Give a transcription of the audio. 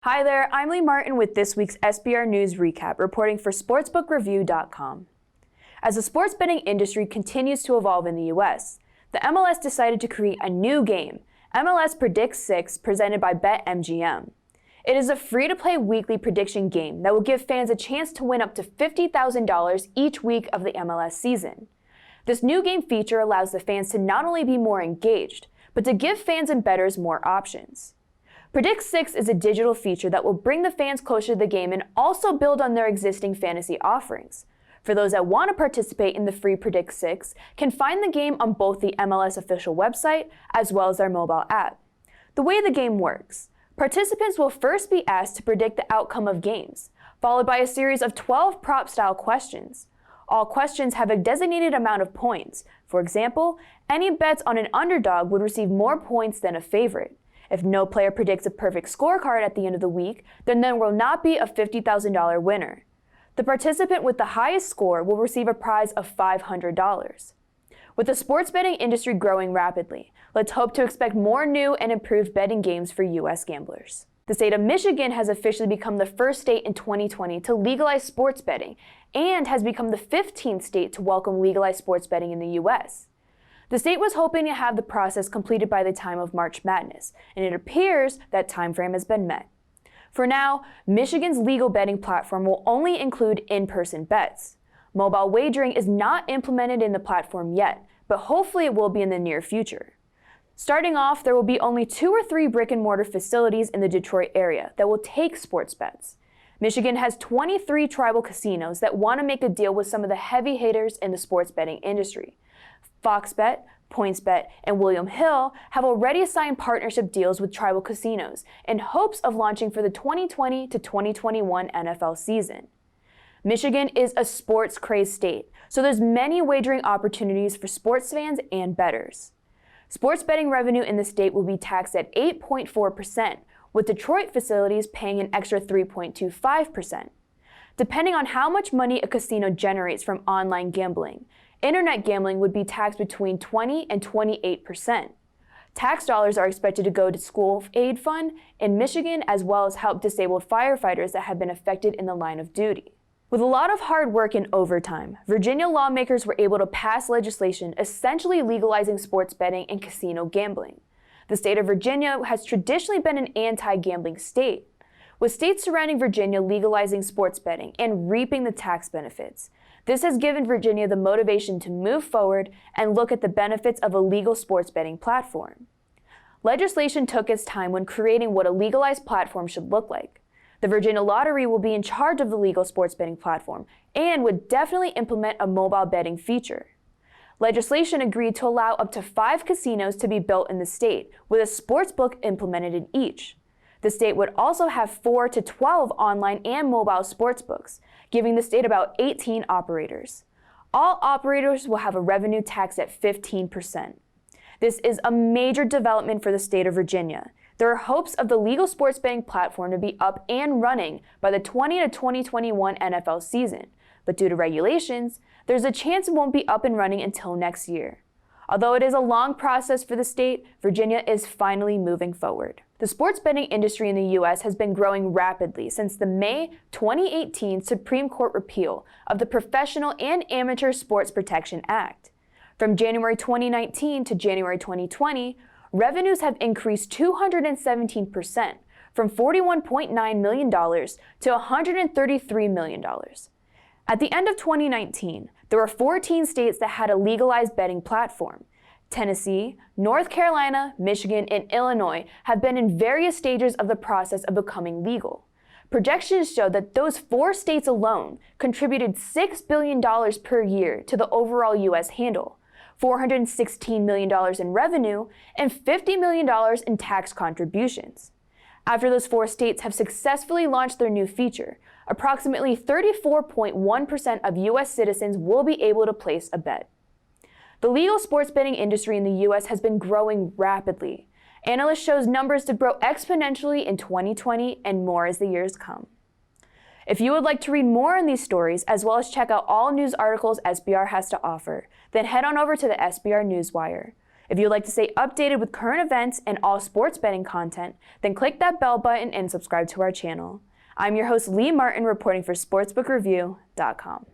Hi there, I'm Lee Martin with this week's SBR News Recap, reporting for SportsbookReview.com. As the sports betting industry continues to evolve in the U.S., the MLS decided to create a new game, MLS Predict 6, presented by BetMGM. It is a free-to-play weekly prediction game that will give fans a chance to win up to $50,000 each week of the MLS season. This new game feature allows the fans to not only be more engaged, but to give fans and bettors more options. Predict 6 is a digital feature that will bring the fans closer to the game and also build on their existing fantasy offerings. For those that want to participate in the free Predict 6, can find the game on both the MLS official website as well as their mobile app. The way the game works, participants will first be asked to predict the outcome of games, followed by a series of 12 prop-style questions. All questions have a designated amount of points. For example, any bets on an underdog would receive more points than a favorite. If no player predicts a perfect scorecard at the end of the week, then there will not be a $50,000 winner. The participant with the highest score will receive a prize of $500. With the sports betting industry growing rapidly, let's hope to expect more new and improved betting games for U.S. gamblers. The state of Michigan has officially become the first state in 2020 to legalize sports betting and has become the 15th state to welcome legalized sports betting in the U.S. The state was hoping to have the process completed by the time of March Madness, and it appears that time frame has been met. For now, Michigan's legal betting platform will only include InPerson Bets. Mobile wagering is not implemented in the platform yet, but hopefully it will be in the near future. Starting off, there will be only 2 or 3 brick-and-mortar facilities in the Detroit area that will take sports bets. Michigan has 23 tribal casinos that want to make a deal with some of the heavy hitters in the sports betting industry. Fox Bet, PointsBet, and William Hill have already signed partnership deals with tribal casinos in hopes of launching for the 2020 to 2021 NFL season. Michigan is a sports-crazed state, so there's many wagering opportunities for sports fans and bettors. Sports betting revenue in the state will be taxed at 8.4%, with Detroit facilities paying an extra 3.25%. Depending on how much money a casino generates from online gambling, internet gambling would be taxed between 20 and 28%. Tax dollars are expected to go to school aid fund in Michigan, as well as help disabled firefighters that have been affected in the line of duty. With a lot of hard work and overtime, Virginia lawmakers were able to pass legislation essentially legalizing sports betting and casino gambling. The state of Virginia has traditionally been an anti-gambling state, with states surrounding Virginia legalizing sports betting and reaping the tax benefits. This has given Virginia the motivation to move forward and look at the benefits of a legal sports betting platform. Legislation took its time when creating what a legalized platform should look like. The Virginia Lottery will be in charge of the legal sports betting platform and would definitely implement a mobile betting feature. Legislation agreed to allow up to 5 casinos to be built in the state, with a sports book implemented in each. The state would also have 4 to 12 online and mobile sports books, giving the state about 18 operators. All operators will have a revenue tax at 15%. This is a major development for the state of Virginia. There are hopes of the legal sports betting platform to be up and running by the 2021 NFL season, but due to regulations, there's a chance it won't be up and running until next year. Although it is a long process for the state, Virginia is finally moving forward. The sports betting industry in the U.S. has been growing rapidly since the May 2018 Supreme Court repeal of the Professional and Amateur Sports Protection Act. From January 2019 to January 2020, revenues have increased 217%, from $41.9 million to $133 million. At the end of 2019, there were 14 states that had a legalized betting platform. Tennessee, North Carolina, Michigan, and Illinois have been in various stages of the process of becoming legal. Projections show that those 4 states alone contributed $6 billion per year to the overall U.S. handle, $416 million in revenue, and $50 million in tax contributions. After those 4 states have successfully launched their new feature, approximately 34.1% of U.S. citizens will be able to place a bet. The legal sports betting industry in the U.S. has been growing rapidly. Analysts show numbers to grow exponentially in 2020 and more as the years come. If you would like to read more on these stories, as well as check out all news articles SBR has to offer, then head on over to the SBR Newswire. If you'd like to stay updated with current events and all sports betting content, then click that bell button and subscribe to our channel. I'm your host, Lee Martin, reporting for SportsbookReview.com.